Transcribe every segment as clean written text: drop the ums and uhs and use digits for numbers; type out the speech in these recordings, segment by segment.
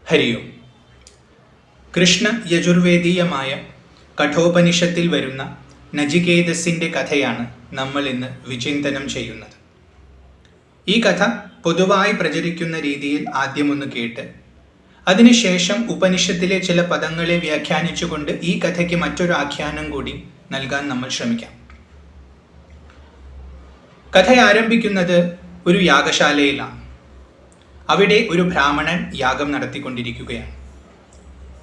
ഹരിയും. കൃഷ്ണ യജുർവേദീയമായ കഠോപനിഷത്തിൽ വരുന്ന നചികേതസിൻ്റെ കഥയാണ് നമ്മൾ ഇന്ന് വിചിന്തനം ചെയ്യുന്നത്. ഈ കഥ പൊതുവായി പ്രചരിക്കുന്ന രീതിയിൽ ആദ്യമൊന്ന് കേട്ട് അതിനുശേഷം ഉപനിഷത്തിലെ ചില പദങ്ങളെ വ്യാഖ്യാനിച്ചുകൊണ്ട് ഈ കഥയ്ക്ക് മറ്റൊരു ആഖ്യാനം കൂടി നൽകാൻ നമ്മൾ ശ്രമിക്കാം. കഥ ആരംഭിക്കുന്നത് ഒരു യാഗശാലയിലാണ്. അവിടെ ഒരു ബ്രാഹ്മണൻ യാഗം നടത്തിക്കൊണ്ടിരിക്കുകയാണ്.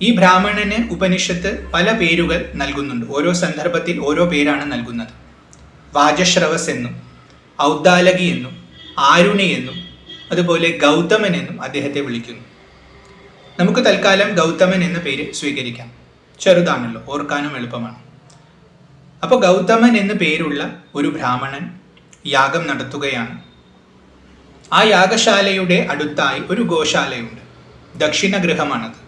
ഈ ബ്രാഹ്മണന് ഉപനിഷത്ത് പല പേരുകൾ നൽകുന്നുണ്ട്. ഓരോ സന്ദർഭത്തിൽ ഓരോ പേരാണ് നൽകുന്നത്. വാജശ്രവസ് എന്നും ഔദ്ദാലകി എന്നും ആരുണി എന്നും അതുപോലെ ഗൗതമൻ എന്നും അദ്ദേഹത്തെ വിളിക്കുന്നു. നമുക്ക് തൽക്കാലം ഗൗതമൻ എന്ന പേര് സ്വീകരിക്കാം. ചെറുതാണല്ലോ, ഓർക്കാനും എളുപ്പമാണ്. അപ്പോൾ ഗൗതമൻ എന്ന പേരുള്ള ഒരു ബ്രാഹ്മണൻ യാഗം നടത്തുകയാണ്. ആ യാഗശാലയുടെ അടുത്തായി ഒരു ഗോശാലയുണ്ട്. ദക്ഷിണഗൃഹമാണത്.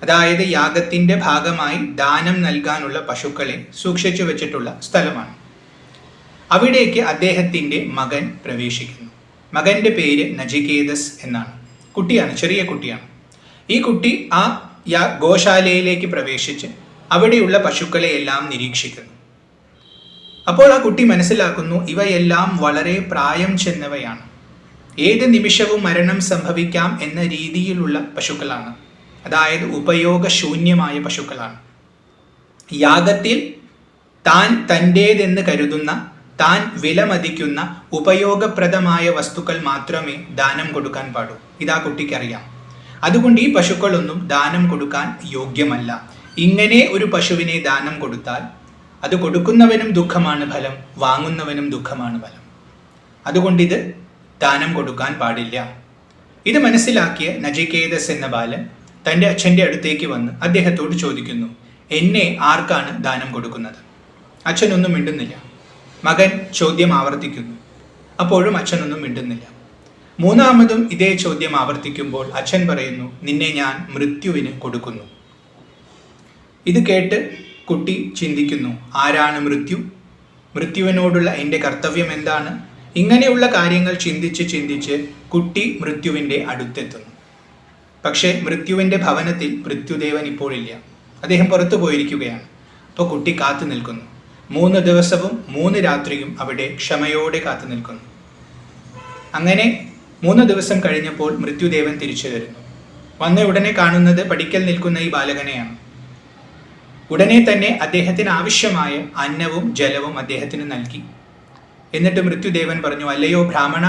അതായത് യാഗത്തിൻ്റെ ഭാഗമായി ദാനം നൽകാനുള്ള പശുക്കളെ സൂക്ഷിച്ചു വെച്ചിട്ടുള്ള സ്ഥലമാണ്. അവിടേക്ക് അദ്ദേഹത്തിൻ്റെ മകൻ പ്രവേശിക്കുന്നു. മകൻ്റെ പേര് നചികേതസ് എന്നാണ്. കുട്ടിയാണ്, ചെറിയ കുട്ടിയാണ്. ഈ കുട്ടി ആ ഗോശാലയിലേക്ക് പ്രവേശിച്ച് അവിടെയുള്ള പശുക്കളെ എല്ലാം നിരീക്ഷിക്കുന്നു. അപ്പോൾ ആ കുട്ടി മനസ്സിലാക്കുന്നു, ഇവയെല്ലാം വളരെ പ്രായം ചെന്നവയാണ്. ഏത് നിമിഷവും മരണം സംഭവിക്കാം എന്ന രീതിയിലുള്ള പശുക്കളാണ്. അതായത് ഉപയോഗശൂന്യമായ പശുക്കളാണ്. യാഗത്തിൽ താൻ തൻ്റേതെന്ന് കരുതുന്ന, താൻ വിലമതിക്കുന്ന ഉപയോഗപ്രദമായ വസ്തുക്കൾ മാത്രമേ ദാനം കൊടുക്കാൻ പാടൂ. ഇതാ കുട്ടിക്കറിയാം. അതുകൊണ്ട് ഈ പശുക്കളൊന്നും ദാനം കൊടുക്കാൻ യോഗ്യമല്ല. ഇങ്ങനെ ഒരു പശുവിനെ ദാനം കൊടുത്താൽ അത് കൊടുക്കുന്നവനും ദുഃഖമാണ് ഫലം, വാങ്ങുന്നവനും ദുഃഖമാണ് ഫലം. അതുകൊണ്ടിത് ദാനം കൊടുക്കാൻ പാടില്ല. ഇത് മനസ്സിലാക്കിയ നചികേതസ് എന്ന ബാലൻ തൻ്റെ അച്ഛൻ്റെ അടുത്തേക്ക് വന്ന് അദ്ദേഹത്തോട് ചോദിക്കുന്നു, എന്നെ ആർക്കാണ് ദാനം കൊടുക്കുന്നത്? അച്ഛനൊന്നും മിണ്ടുന്നില്ല. മകൻ ചോദ്യം ആവർത്തിക്കുന്നു. അപ്പോഴും അച്ഛനൊന്നും മിണ്ടുന്നില്ല. മൂന്നാമതും ഇതേ ചോദ്യം ആവർത്തിക്കുമ്പോൾ അച്ഛൻ പറയുന്നു, നിന്നെ ഞാൻ മൃത്യുവിന് കൊടുക്കുന്നു. ഇത് കേട്ട് കുട്ടി ചിന്തിക്കുന്നു, ആരാണ് മൃത്യു? മൃത്യുവിനോടുള്ള എൻ്റെ കർത്തവ്യം എന്താണ്? ഇങ്ങനെയുള്ള കാര്യങ്ങൾ ചിന്തിച്ച് കുട്ടി മൃത്യുവിൻ്റെ അടുത്തെത്തുന്നു. പക്ഷേ മൃത്യുവിൻ്റെ ഭവനത്തിൽ മൃത്യുദേവൻ ഇപ്പോഴില്ല. അദ്ദേഹം പുറത്തു പോയിരിക്കുകയാണ്. അപ്പോൾ കുട്ടി കാത്തു നിൽക്കുന്നു. 3 ദിവസവും 3 രാത്രിയും അവിടെ ക്ഷമയോടെ കാത്തു നിൽക്കുന്നു. അങ്ങനെ 3 ദിവസം കഴിഞ്ഞപ്പോൾ മൃത്യുദേവൻ തിരിച്ചു വരുന്നു. വന്ന ഉടനെ കാണുന്നത് പടിക്കൽ നിൽക്കുന്ന ഈ ബാലകനെയാണ്. ഉടനെ തന്നെ അദ്ദേഹത്തിന് ആവശ്യമായ അന്നവും ജലവും അദ്ദേഹത്തിന് നൽകി. എന്നിട്ട് മൃത്യുദേവൻ പറഞ്ഞു, അല്ലയോ ബ്രാഹ്മണ,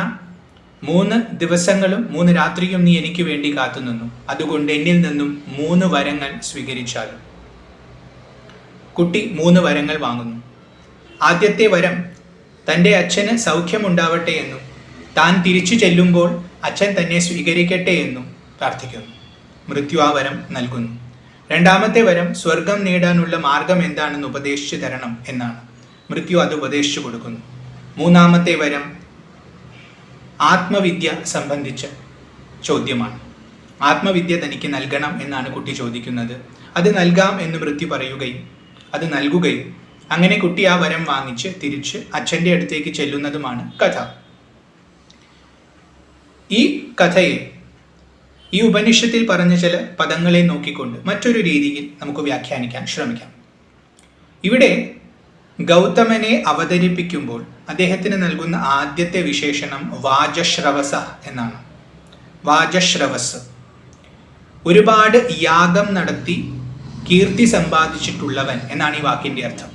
3 ദിവസങ്ങളും 3 രാത്രിയും നീ എനിക്ക് വേണ്ടി കാത്തുനിന്നു. അതുകൊണ്ട് എന്നിൽ നിന്നും 3 വരങ്ങൾ സ്വീകരിച്ചാലും. കുട്ടി 3 വരങ്ങൾ വാങ്ങുന്നു. ആദ്യത്തെ വരം തൻ്റെ അച്ഛന് സൗഖ്യമുണ്ടാവട്ടെ എന്നും താൻ തിരിച്ചു ചെല്ലുമ്പോൾ അച്ഛൻ തന്നെ സ്വീകരിക്കട്ടെ എന്നും പ്രാർത്ഥിക്കുന്നു. മൃത്യു ആ വരം നൽകുന്നു. രണ്ടാമത്തെ വരം സ്വർഗം നേടാനുള്ള മാർഗം എന്താണെന്ന് ഉപദേശിച്ചു തരണം എന്നാണ്. മൃത്യു അത് ഉപദേശിച്ചു കൊടുക്കുന്നു. മൂന്നാമത്തെ വരം ആത്മവിദ്യ സംബന്ധിച്ച ചോദ്യമാണ്. ആത്മവിദ്യ തനിക്ക് നൽകണം എന്നാണ് കുട്ടി ചോദിക്കുന്നത്. അത് നൽകാം എന്ന് മൃത്യു പറയുകയും അത് നൽകുകയും അങ്ങനെ കുട്ടി ആ വരം വാങ്ങിച്ച് തിരിച്ച് അച്ഛൻ്റെ അടുത്തേക്ക് ചെല്ലുന്നതുമാണ് കഥ. ഈ കഥയെ ഈ ഉപനിഷത്തിൽ പറഞ്ഞ ചില പദങ്ങളെ നോക്കിക്കൊണ്ട് മറ്റൊരു രീതിയിൽ നമുക്ക് വ്യാഖ്യാനിക്കാൻ ശ്രമിക്കാം. ഇവിടെ ഗൗതമനെ അവതരിപ്പിക്കുമ്പോൾ അദ്ദേഹത്തിന് നൽകുന്ന ആദ്യത്തെ വിശേഷണം വാജശ്രവസ എന്നാണ്. വാജശ്രവസ്, ഒരുപാട് യാഗം നടത്തി കീർത്തി സമ്പാദിച്ചിട്ടുള്ളവൻ എന്നാണ് ഈ വാക്കിൻ്റെ അർത്ഥം.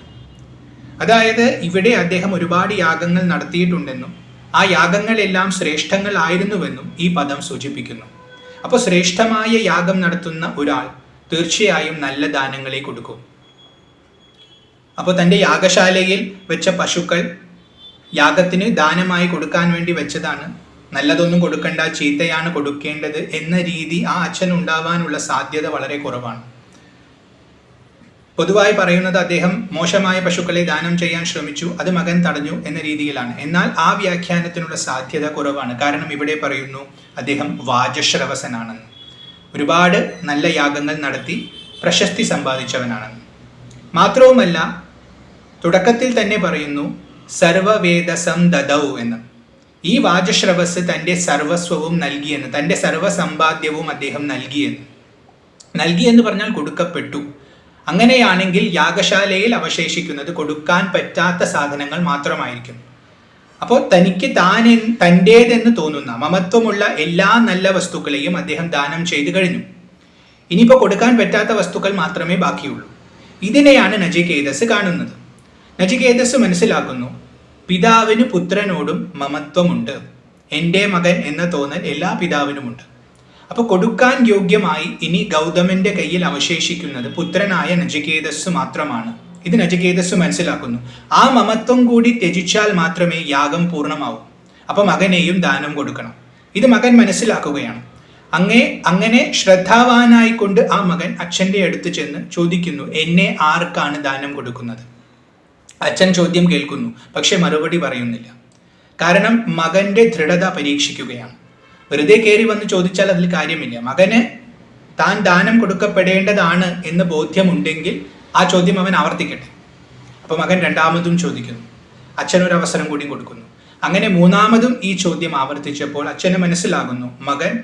അതായത് ഇവിടെ അദ്ദേഹം ഒരുപാട് യാഗങ്ങൾ നടത്തിയിട്ടുണ്ടെന്നും ആ യാഗങ്ങളെല്ലാം ശ്രേഷ്ഠങ്ങളായിരുന്നുവെന്നും ഈ പദം സൂചിപ്പിക്കുന്നു. അപ്പോൾ ശ്രേഷ്ഠമായ യാഗം നടത്തുന്ന ഒരാൾ തീർച്ചയായും നല്ല ദാനങ്ങളെ കൊടുക്കും. അപ്പോൾ തൻ്റെ യാഗശാലയിൽ വെച്ച പശുക്കൾ യാഗത്തിന് ദാനമായി കൊടുക്കാൻ വേണ്ടി വെച്ചതാണ്. നല്ലതൊന്നും കൊടുക്കണ്ട, ചീത്തയാണ് കൊടുക്കേണ്ടത് എന്ന രീതി ആ അച്ഛൻ ഉണ്ടാവാനുള്ള സാധ്യത വളരെ കുറവാണ്. പൊതുവായി പറയുന്നത് അദ്ദേഹം മോശമായ പശുക്കളെ ദാനം ചെയ്യാൻ ശ്രമിച്ചു, അത് മകൻ തടഞ്ഞു എന്ന രീതിയിലാണ്. എന്നാൽ ആ വ്യാഖ്യാനത്തിനുള്ള സാധ്യത കുറവാണ്. കാരണം ഇവിടെ പറയുന്നു അദ്ദേഹം വാജശ്രവസനാണെന്ന്, ഒരുപാട് നല്ല യാഗങ്ങൾ നടത്തി പ്രശസ്തി സമ്പാദിച്ചവനാണെന്ന്. മാത്രവുമല്ല, തുടക്കത്തിൽ തന്നെ പറയുന്നു സർവവേദസം ദദൗ എന്ന്. ഈ വാജശ്രവസ് തൻ്റെ സർവസ്വവും നൽകിയെന്ന്, തൻ്റെ സർവസമ്പാദ്യവും അദ്ദേഹം നൽകിയെന്ന്. നൽകി എന്ന് പറഞ്ഞാൽ കൊടുക്കപ്പെട്ടു. അങ്ങനെയാണെങ്കിൽ യാഗശാലയിൽ അവശേഷിക്കുന്നത് കൊടുക്കാൻ പറ്റാത്ത സാധനങ്ങൾ മാത്രമായിരിക്കും. അപ്പോൾ തനിക്ക് തൻ്റേതെന്ന് തോന്നുന്ന മമത്വമുള്ള എല്ലാ നല്ല വസ്തുക്കളെയും അദ്ദേഹം ദാനം ചെയ്തു കഴിഞ്ഞു. ഇനിയിപ്പോൾ കൊടുക്കാൻ പറ്റാത്ത വസ്തുക്കൾ മാത്രമേ ബാക്കിയുള്ളൂ. ഇതിനെയാണ് നചികേതസ് കാണുന്നത്. നചികേതസ് മനസ്സിലാക്കുന്നു, പിതാവിന് പുത്രനോടും മമത്വമുണ്ട്. എൻ്റെ മകൻ എന്ന തോന്നൽ എല്ലാ പിതാവിനുമുണ്ട്. അപ്പോൾ കൊടുക്കാൻ യോഗ്യമായി ഇനി ഗൗതമന്റെ കയ്യിൽ അവശേഷിക്കുന്നത് പുത്രനായ നചികേതസ് മാത്രമാണ്. ഇത് നചികേതസ് മനസ്സിലാക്കുന്നു. ആ മമത്വം കൂടി ത്യജിച്ചാൽ മാത്രമേ യാഗം പൂർണ്ണമാവൂ. അപ്പൊ മകനെയും ദാനം കൊടുക്കണം. ഇത് മകൻ മനസ്സിലാക്കുകയാണ്. അങ്ങനെ ശ്രദ്ധാവാനായിക്കൊണ്ട് ആ മകൻ അച്ഛൻ്റെ അടുത്ത് ചെന്ന് ചോദിക്കുന്നു, എന്നെ ആർക്കാണ് ദാനം കൊടുക്കുന്നത്? അച്ഛൻ ചോദ്യം കേൾക്കുന്നു, പക്ഷെ മറുപടി പറയുന്നില്ല. കാരണം മകന്റെ ദൃഢത പരീക്ഷിക്കുകയാണ്. വെറുതെ കയറി വന്ന് ചോദിച്ചാൽ അതിൽ കാര്യമില്ല. മകന് താൻ ദാനം കൊടുക്കപ്പെടേണ്ടതാണ് എന്ന് ബോധ്യമുണ്ടെങ്കിൽ ആ ചോദ്യം അവൻ ആവർത്തിക്കട്ടെ. അപ്പൊ മകൻ രണ്ടാമതും ചോദിക്കുന്നു. അച്ഛനൊരവസരം കൂടി കൊടുക്കുന്നു. അങ്ങനെ മൂന്നാമതും ഈ ചോദ്യം ആവർത്തിച്ചപ്പോൾ അച്ഛന് മനസ്സിലാകുന്നു, മകൻ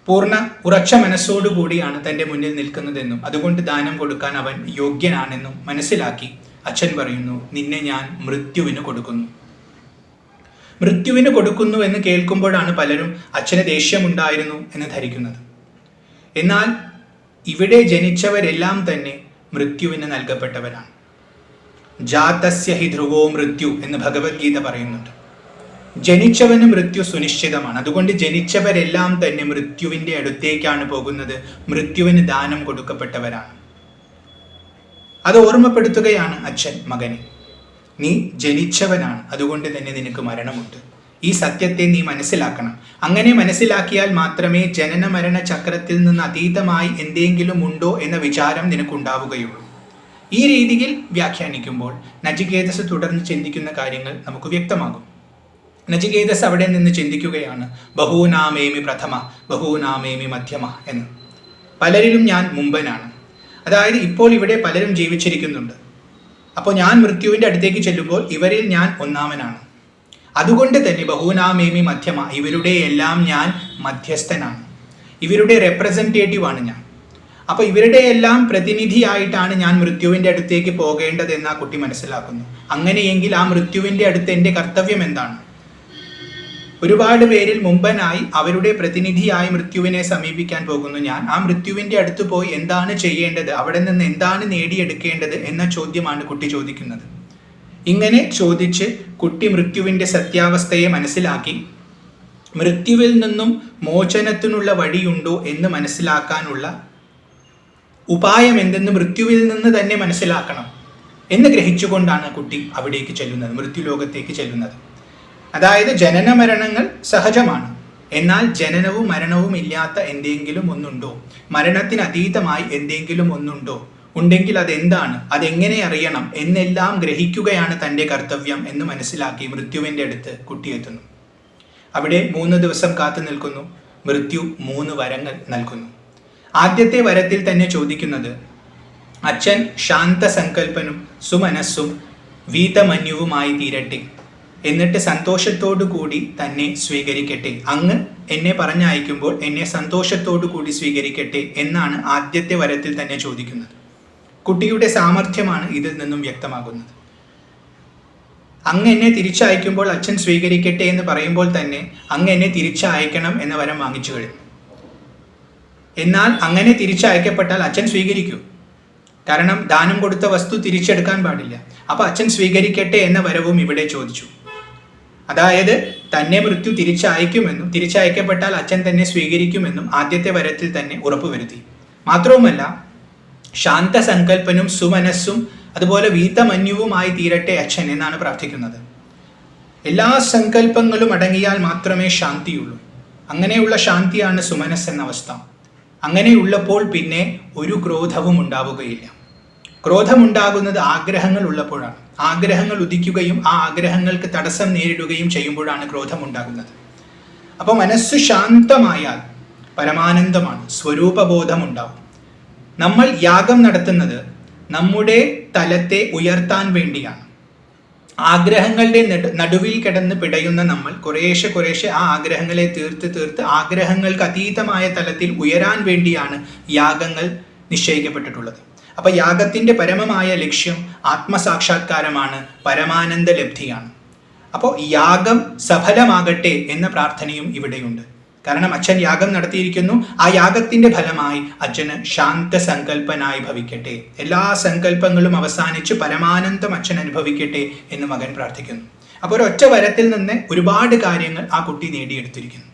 പൂർണ്ണ ഉറച്ച മനസ്സോടുകൂടിയാണ് തൻ്റെ മുന്നിൽ നിൽക്കുന്നതെന്നും അതുകൊണ്ട് ദാനം കൊടുക്കാൻ അവൻ യോഗ്യനാണെന്നും മനസ്സിലാക്കി അച്ഛൻ പറയുന്നു, നിന്നെ ഞാൻ മൃത്യുവിന് കൊടുക്കുന്നു. മൃത്യുവിന് കൊടുക്കുന്നു എന്ന് കേൾക്കുമ്പോഴാണ് പലരും അച്ഛന് ദേഷ്യമുണ്ടായിരുന്നു എന്ന് ധരിക്കുന്നത്. എന്നാൽ ഇവിടെ ജനിച്ചവരെല്ലാം തന്നെ മൃത്യുവിന് നൽകപ്പെട്ടവരാണ്. ജാതസ്യ ഹി ധ്രുവോ മൃത്യു എന്ന് ഭഗവത്ഗീത പറയുന്നുണ്ട്. ജനിച്ചവന് മൃത്യു സുനിശ്ചിതമാണ്. അതുകൊണ്ട് ജനിച്ചവരെല്ലാം തന്നെ മൃത്യുവിൻ്റെ അടുത്തേക്കാണ് പോകുന്നത്. മൃത്യുവിന് ദാനം കൊടുക്കപ്പെട്ടവരാണ്. അത് ഓർമ്മപ്പെടുത്തുകയാണ് അച്ഛൻ മകനെ. നീ ജനിച്ചവനാണ്, അതുകൊണ്ട് തന്നെ നിനക്ക് മരണമുണ്ട്. ഈ സത്യത്തെ നീ മനസ്സിലാക്കണം. അങ്ങനെ മനസ്സിലാക്കിയാൽ മാത്രമേ ജനന മരണ ചക്രത്തിൽ നിന്ന് അതീതമായി എന്തെങ്കിലും ഉണ്ടോ എന്ന വിചാരം നിനക്കുണ്ടാവുകയുള്ളൂ. ഈ രീതിയിൽ വ്യാഖ്യാനിക്കുമ്പോൾ നചികേതസ് തുടർന്ന് ചിന്തിക്കുന്ന കാര്യങ്ങൾ നമുക്ക് വ്യക്തമാകും. നചികേതസ് അവിടെ നിന്ന് ചിന്തിക്കുകയാണ്, ബഹൂനാമേമി പ്രഥമ ബഹൂനാമേമി മധ്യമ എന്ന്. പലരിലും ഞാൻ മുമ്പനാണ്. അതായത് ഇപ്പോൾ ഇവിടെ പലരും ജീവിച്ചിരിക്കുന്നുണ്ട്. അപ്പോൾ ഞാൻ മൃത്യുവിൻ്റെ അടുത്തേക്ക് ചെല്ലുമ്പോൾ ഇവരിൽ ഞാൻ ഒന്നാമനാണ്. അതുകൊണ്ട് തന്നെ ബഹൂനാമേമി മധ്യമ, ഇവരുടെ എല്ലാം ഞാൻ മധ്യസ്ഥനാണ്. ഇവരുടെ റെപ്രസെൻറ്റേറ്റീവ് ആണ് ഞാൻ. അപ്പോൾ ഇവരുടെ എല്ലാം പ്രതിനിധിയായിട്ടാണ് ഞാൻ മൃത്യുവിൻ്റെ അടുത്തേക്ക് പോകേണ്ടതെന്ന് ആ കുട്ടി മനസ്സിലാക്കുന്നു. അങ്ങനെയെങ്കിൽ ആ മൃത്യുവിൻ്റെ അടുത്ത് എൻ്റെ കർത്തവ്യം എന്താണ്? ഒരുപാട് പേരിൽ മുമ്പനായി അവരുടെ പ്രതിനിധിയായി മൃത്യുവിനെ സമീപിക്കാൻ പോകുന്നു ഞാൻ. ആ മൃത്യുവിൻ്റെ അടുത്ത് പോയി എന്താണ് ചെയ്യേണ്ടത്, അവിടെ നിന്ന് എന്താണ് നേടിയെടുക്കേണ്ടത് എന്ന ചോദ്യമാണ് കുട്ടി ചോദിക്കുന്നത്. ഇങ്ങനെ ചോദിച്ച് കുട്ടി മൃത്യുവിൻ്റെ സത്യാവസ്ഥയെ മനസ്സിലാക്കി മൃത്യുവിൽ നിന്നും മോചനത്തിനുള്ള വഴിയുണ്ടോ എന്ന് മനസ്സിലാക്കാനുള്ള ഉപായം എന്തെന്ന് മൃത്യുവിൽ നിന്ന് തന്നെ മനസ്സിലാക്കണം എന്ന് ഗ്രഹിച്ചുകൊണ്ടാണ് കുട്ടി അവിടേക്ക് ചെല്ലുന്നത്, മൃത്യുലോകത്തേക്ക് ചെല്ലുന്നത്. അതായത് ജനന മരണങ്ങൾ സഹജമാണ്. എന്നാൽ ജനനവും മരണവും ഇല്ലാത്ത എന്തെങ്കിലും ഒന്നുണ്ടോ, മരണത്തിന് അതീതമായി എന്തെങ്കിലും ഒന്നുണ്ടോ, ഉണ്ടെങ്കിൽ അതെന്താണ്, അതെങ്ങനെ അറിയണം എന്നെല്ലാം ഗ്രഹിക്കുകയാണ് തൻ്റെ കർത്തവ്യം എന്ന് മനസ്സിലാക്കി മൃത്യുവിൻ്റെ അടുത്ത് കുട്ടിയെത്തുന്നു. അവിടെ 3 ദിവസം കാത്തു നിൽക്കുന്നു. മൃത്യു 3 വരങ്ങൾ നൽകുന്നു. ആദ്യത്തെ വരത്തിൽ തന്നെ ചോദിക്കുന്നത്, അച്ഛൻ ശാന്തസങ്കല്പനും സുമനസ്സും വീതമന്യുവുമായി തീരട്ടെ, എന്നിട്ട് സന്തോഷത്തോടു കൂടി തന്നെ സ്വീകരിക്കട്ടെ. അങ്ങ് എന്നെ പറഞ്ഞയക്കുമ്പോൾ എന്നെ സന്തോഷത്തോടു കൂടി സ്വീകരിക്കട്ടെ എന്നാണ് ആദ്യത്തെ വരത്തിൽ തന്നെ ചോദിക്കുന്നത്. കുട്ടിയുടെ സാമർഥ്യമാണ് ഇതിൽ നിന്നും വ്യക്തമാകുന്നത്. അങ്ങ് എന്നെ തിരിച്ചയക്കുമ്പോൾ അച്ഛൻ സ്വീകരിക്കട്ടെ എന്ന് പറയുമ്പോൾ തന്നെ അങ്ങ് എന്നെ തിരിച്ചയക്കണം എന്ന വരം വാങ്ങിച്ചു കഴിഞ്ഞു. എന്നാൽ അങ്ങനെ തിരിച്ചയക്കപ്പെട്ടാൽ അച്ഛൻ സ്വീകരിക്കൂ. കാരണം ദാനം കൊടുത്ത വസ്തു തിരിച്ചെടുക്കാൻ പാടില്ല. അപ്പോൾ അച്ഛൻ സ്വീകരിക്കട്ടെ എന്ന വരവും ഇവിടെ ചോദിച്ചു. അതായത് തന്നെ മൃത്യു തിരിച്ചയക്കുമെന്നും തിരിച്ചയക്കപ്പെട്ടാൽ അച്ഛൻ തന്നെ സ്വീകരിക്കുമെന്നും ആദ്യത്തെ വരത്തിൽ തന്നെ ഉറപ്പുവരുത്തി. മാത്രവുമല്ല, ശാന്തസങ്കല്പനും സുമനസ്സും അതുപോലെ വീതമന്യുവുമായി തീരട്ടെ അച്ഛൻ എന്നാണ് പ്രാർത്ഥിക്കുന്നത്. എല്ലാ സങ്കല്പങ്ങളും അടങ്ങിയാൽ മാത്രമേ ശാന്തിയുള്ളൂ. അങ്ങനെയുള്ള ശാന്തിയാണ് സുമനസ് എന്ന അവസ്ഥ. അങ്ങനെയുള്ളപ്പോൾ പിന്നെ ഒരു ക്രോധവും ഉണ്ടാവുകയില്ല. ക്രോധമുണ്ടാകുന്നത് ആഗ്രഹങ്ങൾ ഉള്ളപ്പോഴാണ്. ആഗ്രഹങ്ങൾ ഉദിക്കുകയും ആ ആഗ്രഹങ്ങൾക്ക് തടസ്സം നേരിടുകയും ചെയ്യുമ്പോഴാണ് ക്രോധമുണ്ടാകുന്നത്. അപ്പോൾ മനസ്സ് ശാന്തമായാൽ പരമാനന്ദമാണ്, സ്വരൂപബോധമുണ്ടാവും. നമ്മൾ യാഗം നടത്തുന്നത് നമ്മുടെ തലത്തെ ഉയർത്താൻ വേണ്ടിയാണ്. ആഗ്രഹങ്ങളുടെ നടുവിൽ കിടന്ന് പിടയുന്ന നമ്മൾ കുറേശ്ശെ ആ ആഗ്രഹങ്ങളെ തീർത്ത് ആഗ്രഹങ്ങൾക്ക് അതീതമായ തലത്തിൽ ഉയരാൻ വേണ്ടിയാണ് യാഗങ്ങൾ നിശ്ചയിക്കപ്പെട്ടിട്ടുള്ളത്. അപ്പൊ യാഗത്തിന്റെ പരമമായ ലക്ഷ്യം ആത്മസാക്ഷാത്കാരമാണ്, പരമാനന്ദ ലബ്ധിയാണ്. അപ്പോൾ യാഗം സഫലമാകട്ടെ എന്ന പ്രാർത്ഥനയും ഇവിടെയുണ്ട്. കാരണം അച്ഛൻ യാഗം നടത്തിയിരിക്കുന്നു, ആ യാഗത്തിന്റെ ഫലമായി അച്ഛന് ശാന്ത സങ്കല്പനായി ഭവിക്കട്ടെ, എല്ലാ സങ്കല്പങ്ങളും അവസാനിച്ച് പരമാനന്ദം അച്ഛൻ അനുഭവിക്കട്ടെ എന്ന് മകൻ പ്രാർത്ഥിക്കുന്നു. അപ്പോൾ ഒരൊറ്റ വരത്തിൽ നിന്ന് ഒരുപാട് കാര്യങ്ങൾ ആ കുട്ടി നേടിയെടുത്തിരിക്കുന്നു.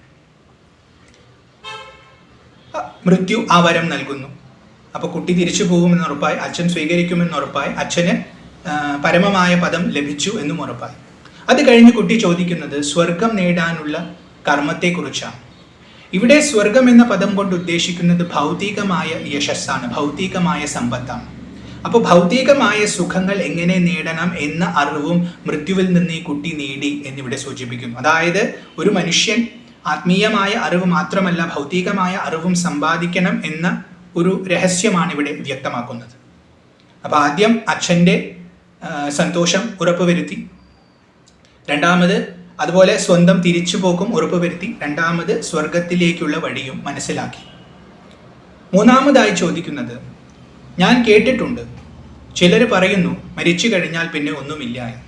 മൃത്യു ആ വരം നൽകുന്നു. അപ്പോൾ കുട്ടി തിരിച്ചു പോകുമെന്ന് ഉറപ്പായി, അച്ഛൻ സ്വീകരിക്കുമെന്ന് ഉറപ്പായി, അച്ഛന് പരമമായ പദം ലഭിച്ചു എന്നും ഉറപ്പായി. അത് കഴിഞ്ഞ് കുട്ടി ചോദിക്കുന്നത് സ്വർഗം നേടാനുള്ള കർമ്മത്തെക്കുറിച്ചാണ്. ഇവിടെ സ്വർഗം എന്ന പദം കൊണ്ട് ഉദ്ദേശിക്കുന്നത് ഭൗതികമായ യശസ്സാണ്, ഭൗതികമായ സമ്പത്താണ്. അപ്പോൾ ഭൗതികമായ സുഖങ്ങൾ എങ്ങനെ നേടണം എന്ന അറിവും മൃത്യുവിൽ നിന്ന് ഈ കുട്ടി നേടി എന്നിവിടെ സൂചിപ്പിക്കുന്നു. അതായത് ഒരു മനുഷ്യൻ ആത്മീയമായ അറിവ് മാത്രമല്ല ഭൗതികമായ അറിവും സമ്പാദിക്കണം എന്ന ഒരു രഹസ്യമാണ് ഇവിടെ വ്യക്തമാക്കുന്നത്. അപ്പോൾ ആദ്യം അച്ഛൻ്റെ സന്തോഷം ഉറപ്പുവരുത്തി, രണ്ടാമത് അതുപോലെ സ്വന്തം തിരിച്ചുപോക്കും ഉറപ്പുവരുത്തി, രണ്ടാമത് സ്വർഗത്തിലേക്കുള്ള വഴിയും മനസ്സിലാക്കി. മൂന്നാമതായി ചോദിക്കുന്നത്, ഞാൻ കേട്ടിട്ടുണ്ട് ചിലർ പറയുന്നു മരിച്ചു കഴിഞ്ഞാൽ പിന്നെ ഒന്നുമില്ല എന്ന്,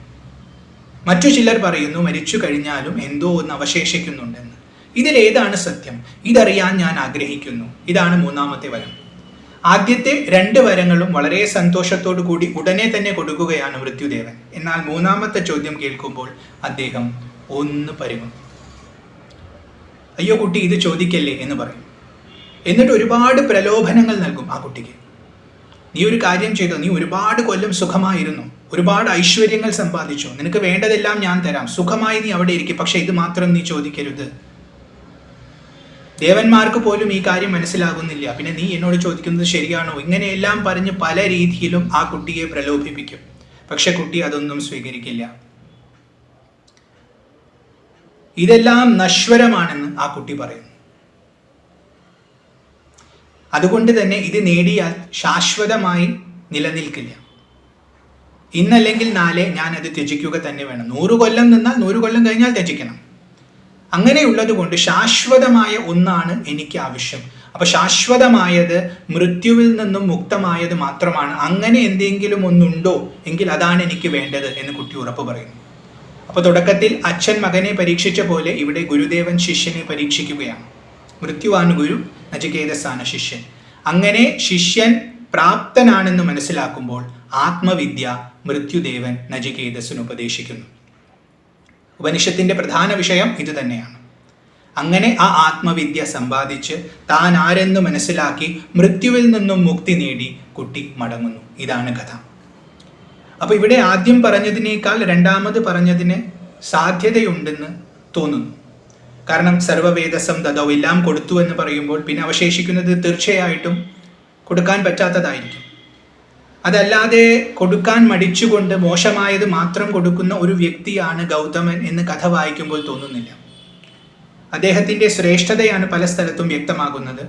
മറ്റു ചിലർ പറയുന്നു മരിച്ചു കഴിഞ്ഞാലും എന്തോ ഒന്ന് അവശേഷിക്കുന്നുണ്ടെന്ന്. ഇതിലേതാണ് സത്യം? ഇതറിയാൻ ഞാൻ ആഗ്രഹിക്കുന്നു. ഇതാണ് മൂന്നാമത്തെ വരം. ആദ്യത്തെ 2 വരങ്ങളും വളരെ സന്തോഷത്തോടു കൂടി ഉടനെ തന്നെ കൊടുക്കുകയാണ് മൃത്യുദേവൻ. എന്നാൽ മൂന്നാമത്തെ ചോദ്യം കേൾക്കുമ്പോൾ അദ്ദേഹം ഒന്ന് പരുങ്ങും. അയ്യോ കുട്ടി ഇത് ചോദിക്കല്ലേ എന്ന് പറയും. എന്നിട്ട് ഒരുപാട് പ്രലോഭനങ്ങൾ നൽകും ആ കുട്ടിക്ക്. നീ ഒരു കാര്യം ചെയ്തോ, നീ ഒരുപാട് കൊല്ലം സുഖമായിരുന്നു, ഒരുപാട് ഐശ്വര്യങ്ങൾ സമ്പാദിച്ചു, നിനക്ക് വേണ്ടതെല്ലാം ഞാൻ തരാം, സുഖമായി നീ അവിടെ ഇരിക്കും, പക്ഷെ ഇത് മാത്രം നീ ചോദിക്കരുത്. ദേവന്മാർക്ക് പോലും ഈ കാര്യം മനസ്സിലാകുന്നില്ല, പിന്നെ നീ എന്നോട് ചോദിക്കുന്നത് ശരിയാണോ? ഇങ്ങനെയെല്ലാം പറഞ്ഞ് പല രീതിയിലും ആ കുട്ടിയെ പ്രലോഭിപ്പിക്കും. പക്ഷെ കുട്ടി അതൊന്നും സ്വീകരിക്കില്ല. ഇതെല്ലാം നശ്വരമാണെന്ന് ആ കുട്ടി പറയുന്നു. അതുകൊണ്ട് തന്നെ ഇത് നേടിയാൽ ശാശ്വതമായി നിലനിൽക്കില്ല. ഇന്നല്ലെങ്കിൽ നാളെ ഞാൻ അത് ത്യജിക്കുക തന്നെ വേണം. 100 കൊല്ലം നിന്നാൽ 100 കൊല്ലം കഴിഞ്ഞാൽ ത്യജിക്കണം. അങ്ങനെയുള്ളത് കൊണ്ട് ശാശ്വതമായ ഒന്നാണ് എനിക്ക് ആവശ്യം. അപ്പൊ ശാശ്വതമായത് മൃത്യുവിൽ നിന്നും മുക്തമായത് മാത്രമാണ്. അങ്ങനെ എന്തെങ്കിലും ഒന്നുണ്ടോ എങ്കിൽ അതാണ് എനിക്ക് വേണ്ടത് എന്ന് കുട്ടി ഉറപ്പ് പറയുന്നു. അപ്പൊ തുടക്കത്തിൽ അച്ഛൻ മകനെ പരീക്ഷിച്ച പോലെ ഇവിടെ ഗുരുദേവൻ ശിഷ്യനെ പരീക്ഷിക്കുകയാണ്. മൃത്യുവാണ് ഗുരു, നചികേതസാണ് ശിഷ്യൻ. അങ്ങനെ ശിഷ്യൻ പ്രാപ്തനാണെന്ന് മനസ്സിലാക്കുമ്പോൾ ആത്മവിദ്യ മൃത്യുദേവൻ നചികേതസിന് ഉപദേശിക്കുന്നു. ഉപനിഷത്തിന്റെ പ്രധാന വിഷയം ഇത് തന്നെയാണ്. അങ്ങനെ ആ ആത്മവിദ്യ സമ്പാദിച്ച് താൻ ആരെന്ന് മനസ്സിലാക്കി മൃത്യുവിൽ നിന്നും മുക്തി നേടി കുട്ടി മടങ്ങുന്നു. ഇതാണ് കഥ. അപ്പൊ ഇവിടെ ആദ്യം പറഞ്ഞതിനേക്കാൾ രണ്ടാമത് പറഞ്ഞതിന് സാധ്യതയുണ്ടെന്ന് തോന്നുന്നു. കാരണം സർവവേദസം ദദൗ, എല്ലാം കൊടുത്തു എന്ന് പറയുമ്പോൾ പിന്നെ അവശേഷിക്കുന്നത് തീർച്ചയായിട്ടും കൊടുക്കാൻ പറ്റാത്തതായിരിക്കും. അതല്ലാതെ കൊടുക്കാൻ മടിച്ചുകൊണ്ട് മോശമായത് മാത്രം കൊടുക്കുന്ന ഒരു വ്യക്തിയാണ് ഗൗതമൻ എന്ന് കഥ വായിക്കുമ്പോൾ തോന്നുന്നില്ല. അദ്ദേഹത്തിൻ്റെ ശ്രേഷ്ഠതയാണ് പല സ്ഥലത്തും വ്യക്തമാകുന്നത്.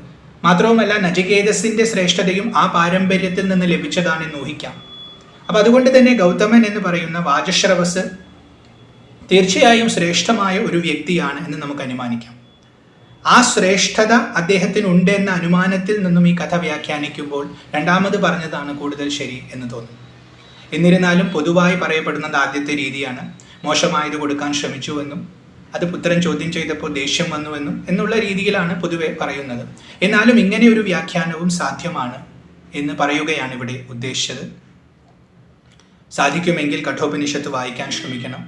മാത്രവുമല്ല നചികേതസിന്റെ ശ്രേഷ്ഠതയും ആ പാരമ്പര്യത്തിൽ നിന്ന് ലഭിച്ചതാണെന്ന് ഊഹിക്കാം. അപ്പം അതുകൊണ്ട് തന്നെ ഗൗതമൻ എന്ന് പറയുന്ന വാജശ്രവസ് തീർച്ചയായും ശ്രേഷ്ഠമായ ഒരു വ്യക്തിയാണ് എന്ന് നമുക്ക് അനുമാനിക്കാം. ആ ശ്രേഷ്ഠത അദ്ദേഹത്തിനുണ്ട് എന്ന അനുമാനത്തിൽ നിന്നും ഈ കഥ വ്യാഖ്യാനിക്കുമ്പോൾ രണ്ടാമത് പറഞ്ഞതാണ് കൂടുതൽ ശരി എന്ന് തോന്നുന്നു. എന്നിരുന്നാലും പൊതുവായി പറയപ്പെടുന്നത് ആദ്യത്തെ രീതിയാണ്. മോശമായത് കൊടുക്കാൻ ശ്രമിച്ചുവെന്നും അത് പുത്രൻ ചോദ്യം ചെയ്തപ്പോൾ ദേഷ്യം വന്നുവെന്നും എന്നുള്ള രീതിയിലാണ് പൊതുവെ പറയുന്നത്. എന്നാലും ഇങ്ങനെ ഒരു വ്യാഖ്യാനവും സാധ്യമാണ് എന്ന് പറയുകയാണ് ഇവിടെ ഉദ്ദേശിച്ചത്. സാധിക്കുമെങ്കിൽ കഠോപനിഷത്ത് വായിക്കാൻ ശ്രമിക്കണം.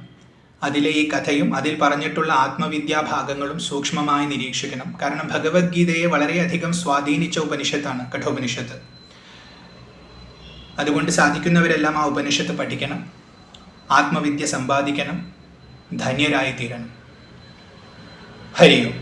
അതിലെ ഈ കഥയും അതിൽ പറഞ്ഞിട്ടുള്ള ആത്മവിദ്യാ ഭാഗങ്ങളും സൂക്ഷ്മമായി നിരീക്ഷിക്കണം. കാരണം ഭഗവത്ഗീതയെ വളരെയധികം സ്വാധീനിച്ച ഉപനിഷത്താണ് കഠോപനിഷത്ത്. അതുകൊണ്ട് സാധിക്കുന്നവരെല്ലാം ആ ഉപനിഷത്ത് പഠിക്കണം, ആത്മവിദ്യ സമ്പാദിക്കണം, ധന്യരായി തീരണം. ഹരി ഓം.